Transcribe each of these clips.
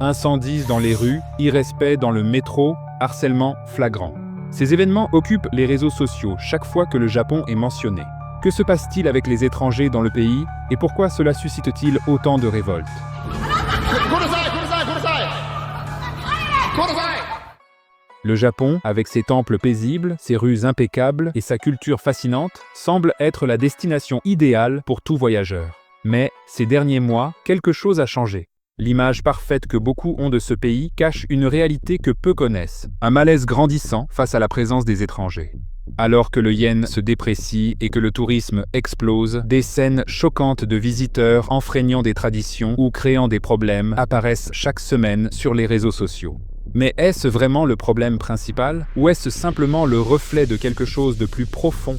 Incendies dans les rues, irrespect dans le métro, harcèlement flagrant. Ces événements occupent les réseaux sociaux chaque fois que le Japon est mentionné. Que se passe-t-il avec les étrangers dans le pays et pourquoi cela suscite-t-il autant de révoltes? Le Japon, avec ses temples paisibles, ses rues impeccables et sa culture fascinante, semble être la destination idéale pour tout voyageur. Mais, ces derniers mois, quelque chose a changé. L'image parfaite que beaucoup ont de ce pays cache une réalité que peu connaissent, un malaise grandissant face à la présence des étrangers. Alors que le yen se déprécie et que le tourisme explose, des scènes choquantes de visiteurs enfreignant des traditions ou créant des problèmes apparaissent chaque semaine sur les réseaux sociaux. Mais est-ce vraiment le problème principal, ou est-ce simplement le reflet de quelque chose de plus profond?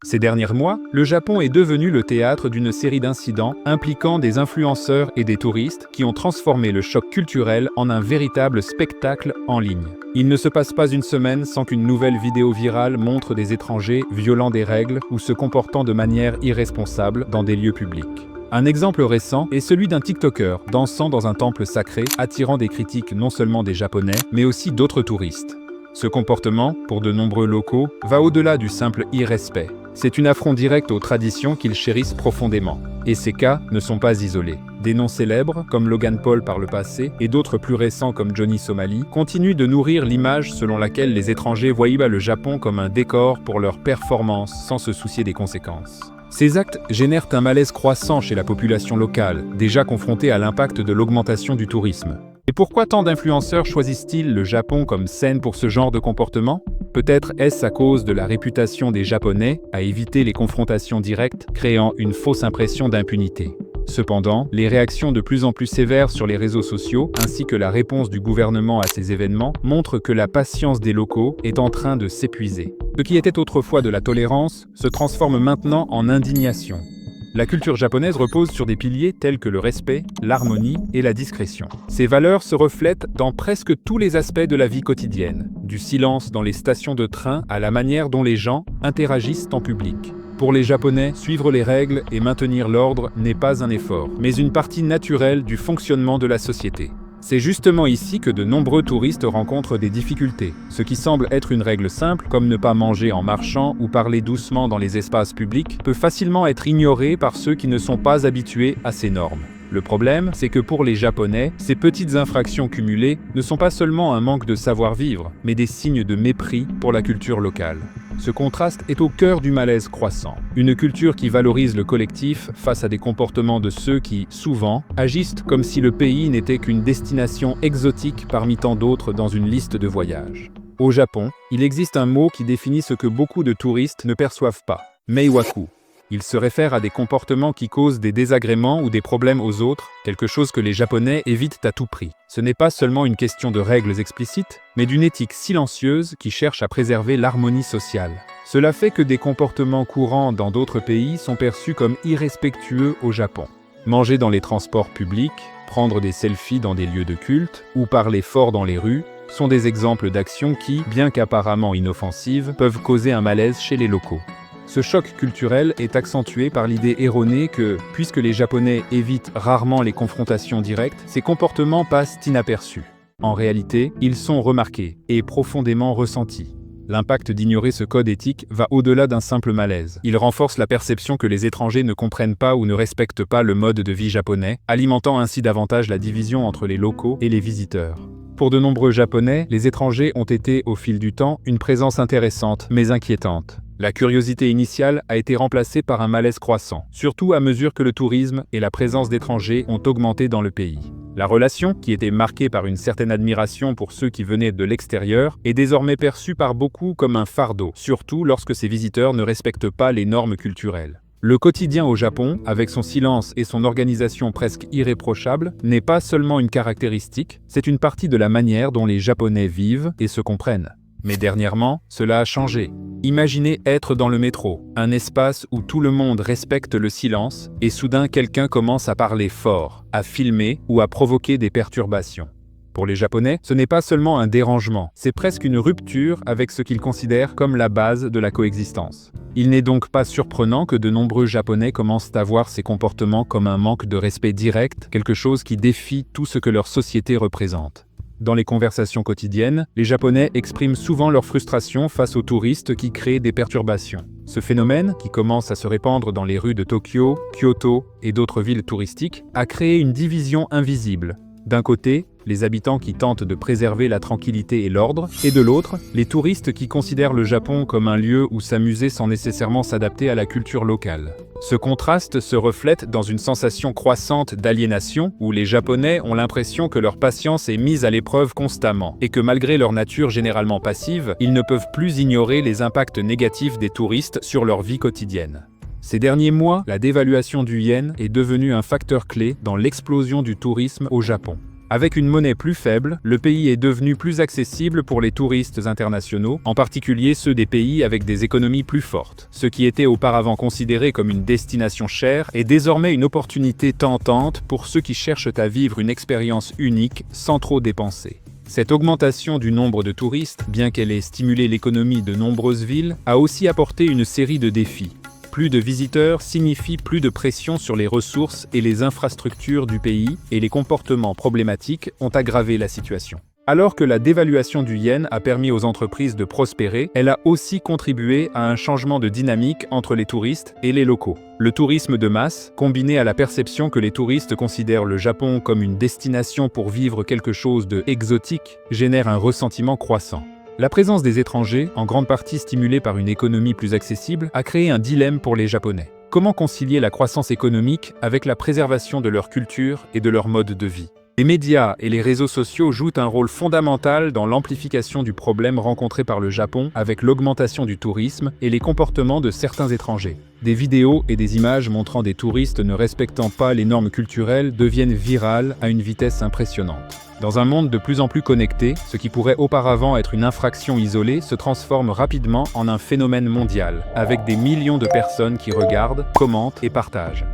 Ces derniers mois, le Japon est devenu le théâtre d'une série d'incidents impliquant des influenceurs et des touristes qui ont transformé le choc culturel en un véritable spectacle en ligne. Il ne se passe pas une semaine sans qu'une nouvelle vidéo virale montre des étrangers violant des règles ou se comportant de manière irresponsable dans des lieux publics. Un exemple récent est celui d'un TikToker dansant dans un temple sacré, attirant des critiques non seulement des Japonais, mais aussi d'autres touristes. Ce comportement, pour de nombreux locaux, va au-delà du simple irrespect. C'est une affront direct aux traditions qu'ils chérissent profondément. Et ces cas ne sont pas isolés. Des noms célèbres, comme Logan Paul par le passé, et d'autres plus récents comme Johnny Somali, continuent de nourrir l'image selon laquelle les étrangers voient le Japon comme un décor pour leurs performances sans se soucier des conséquences. Ces actes génèrent un malaise croissant chez la population locale, déjà confrontée à l'impact de l'augmentation du tourisme. Et pourquoi tant d'influenceurs choisissent-ils le Japon comme scène pour ce genre de comportement? Peut-être est-ce à cause de la réputation des Japonais à éviter les confrontations directes, créant une fausse impression d'impunité. Cependant, les réactions de plus en plus sévères sur les réseaux sociaux, ainsi que la réponse du gouvernement à ces événements, montrent que la patience des locaux est en train de s'épuiser. Ce qui était autrefois de la tolérance se transforme maintenant en indignation. La culture japonaise repose sur des piliers tels que le respect, l'harmonie et la discrétion. Ces valeurs se reflètent dans presque tous les aspects de la vie quotidienne, du silence dans les stations de train à la manière dont les gens interagissent en public. Pour les Japonais, suivre les règles et maintenir l'ordre n'est pas un effort, mais une partie naturelle du fonctionnement de la société. C'est justement ici que de nombreux touristes rencontrent des difficultés. Ce qui semble être une règle simple, comme ne pas manger en marchant ou parler doucement dans les espaces publics, peut facilement être ignoré par ceux qui ne sont pas habitués à ces normes. Le problème, c'est que pour les Japonais, ces petites infractions cumulées ne sont pas seulement un manque de savoir-vivre, mais des signes de mépris pour la culture locale. Ce contraste est au cœur du malaise croissant. Une culture qui valorise le collectif face à des comportements de ceux qui, souvent, agissent comme si le pays n'était qu'une destination exotique parmi tant d'autres dans une liste de voyages. Au Japon, il existe un mot qui définit ce que beaucoup de touristes ne perçoivent pas, meiwaku. Il se réfère à des comportements qui causent des désagréments ou des problèmes aux autres, quelque chose que les Japonais évitent à tout prix. Ce n'est pas seulement une question de règles explicites, mais d'une éthique silencieuse qui cherche à préserver l'harmonie sociale. Cela fait que des comportements courants dans d'autres pays sont perçus comme irrespectueux au Japon. Manger dans les transports publics, prendre des selfies dans des lieux de culte, ou parler fort dans les rues, sont des exemples d'actions qui, bien qu'apparemment inoffensives, peuvent causer un malaise chez les locaux. Ce choc culturel est accentué par l'idée erronée que, puisque les Japonais évitent rarement les confrontations directes, ces comportements passent inaperçus. En réalité, ils sont remarqués et profondément ressentis. L'impact d'ignorer ce code éthique va au-delà d'un simple malaise. Il renforce la perception que les étrangers ne comprennent pas ou ne respectent pas le mode de vie japonais, alimentant ainsi davantage la division entre les locaux et les visiteurs. Pour de nombreux Japonais, les étrangers ont été, au fil du temps, une présence intéressante, mais inquiétante. La curiosité initiale a été remplacée par un malaise croissant, surtout à mesure que le tourisme et la présence d'étrangers ont augmenté dans le pays. La relation, qui était marquée par une certaine admiration pour ceux qui venaient de l'extérieur, est désormais perçue par beaucoup comme un fardeau, surtout lorsque ces visiteurs ne respectent pas les normes culturelles. Le quotidien au Japon, avec son silence et son organisation presque irréprochable, n'est pas seulement une caractéristique, c'est une partie de la manière dont les Japonais vivent et se comprennent. Mais dernièrement, cela a changé. Imaginez être dans le métro, un espace où tout le monde respecte le silence, et soudain quelqu'un commence à parler fort, à filmer ou à provoquer des perturbations. Pour les Japonais, ce n'est pas seulement un dérangement, c'est presque une rupture avec ce qu'ils considèrent comme la base de la coexistence. Il n'est donc pas surprenant que de nombreux Japonais commencent à voir ces comportements comme un manque de respect direct, quelque chose qui défie tout ce que leur société représente. Dans les conversations quotidiennes, les Japonais expriment souvent leur frustration face aux touristes qui créent des perturbations. Ce phénomène, qui commence à se répandre dans les rues de Tokyo, Kyoto et d'autres villes touristiques, a créé une division invisible. D'un côté, les habitants qui tentent de préserver la tranquillité et l'ordre, et de l'autre, les touristes qui considèrent le Japon comme un lieu où s'amuser sans nécessairement s'adapter à la culture locale. Ce contraste se reflète dans une sensation croissante d'aliénation, où les Japonais ont l'impression que leur patience est mise à l'épreuve constamment, et que malgré leur nature généralement passive, ils ne peuvent plus ignorer les impacts négatifs des touristes sur leur vie quotidienne. Ces derniers mois, la dévaluation du yen est devenue un facteur clé dans l'explosion du tourisme au Japon. Avec une monnaie plus faible, le pays est devenu plus accessible pour les touristes internationaux, en particulier ceux des pays avec des économies plus fortes. Ce qui était auparavant considéré comme une destination chère est désormais une opportunité tentante pour ceux qui cherchent à vivre une expérience unique sans trop dépenser. Cette augmentation du nombre de touristes, bien qu'elle ait stimulé l'économie de nombreuses villes, a aussi apporté une série de défis. Plus de visiteurs signifie plus de pression sur les ressources et les infrastructures du pays, et les comportements problématiques ont aggravé la situation. Alors que la dévaluation du yen a permis aux entreprises de prospérer, elle a aussi contribué à un changement de dynamique entre les touristes et les locaux. Le tourisme de masse, combiné à la perception que les touristes considèrent le Japon comme une destination pour vivre quelque chose de exotique, génère un ressentiment croissant. La présence des étrangers, en grande partie stimulée par une économie plus accessible, a créé un dilemme pour les Japonais. Comment concilier la croissance économique avec la préservation de leur culture et de leur mode de vie ? Les médias et les réseaux sociaux jouent un rôle fondamental dans l'amplification du problème rencontré par le Japon avec l'augmentation du tourisme et les comportements de certains étrangers. Des vidéos et des images montrant des touristes ne respectant pas les normes culturelles deviennent virales à une vitesse impressionnante. Dans un monde de plus en plus connecté, ce qui pourrait auparavant être une infraction isolée se transforme rapidement en un phénomène mondial, avec des millions de personnes qui regardent, commentent et partagent.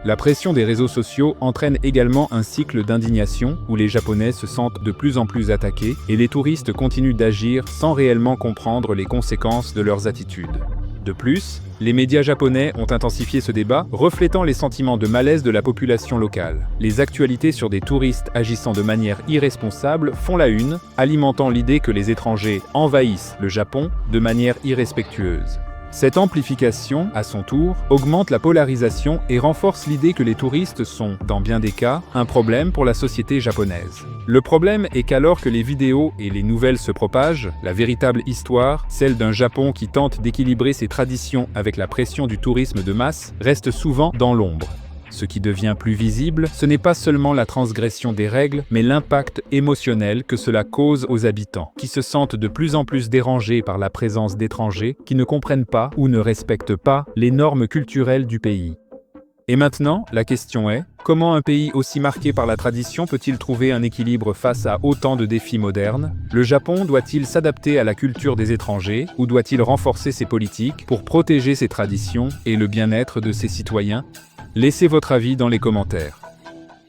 La pression des réseaux sociaux entraîne également un cycle d'indignation où les Japonais se sentent de plus en plus attaqués et les touristes continuent d'agir sans réellement comprendre les conséquences de leurs attitudes. De plus, les médias japonais ont intensifié ce débat, reflétant les sentiments de malaise de la population locale. Les actualités sur des touristes agissant de manière irresponsable font la une, alimentant l'idée que les étrangers envahissent le Japon de manière irrespectueuse. Cette amplification, à son tour, augmente la polarisation et renforce l'idée que les touristes sont, dans bien des cas, un problème pour la société japonaise. Le problème est qu'alors que les vidéos et les nouvelles se propagent, la véritable histoire, celle d'un Japon qui tente d'équilibrer ses traditions avec la pression du tourisme de masse, reste souvent dans l'ombre. Ce qui devient plus visible, ce n'est pas seulement la transgression des règles, mais l'impact émotionnel que cela cause aux habitants, qui se sentent de plus en plus dérangés par la présence d'étrangers qui ne comprennent pas ou ne respectent pas les normes culturelles du pays. Et maintenant, la question est, comment un pays aussi marqué par la tradition peut-il trouver un équilibre face à autant de défis modernes ? Le Japon doit-il s'adapter à la culture des étrangers ou doit-il renforcer ses politiques pour protéger ses traditions et le bien-être de ses citoyens ? Laissez votre avis dans les commentaires.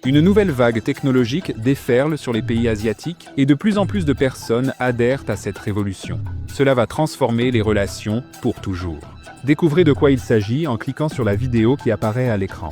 Une nouvelle vague technologique déferle sur les pays asiatiques et de plus en plus de personnes adhèrent à cette révolution. Cela va transformer les relations pour toujours. Découvrez de quoi il s'agit en cliquant sur la vidéo qui apparaît à l'écran.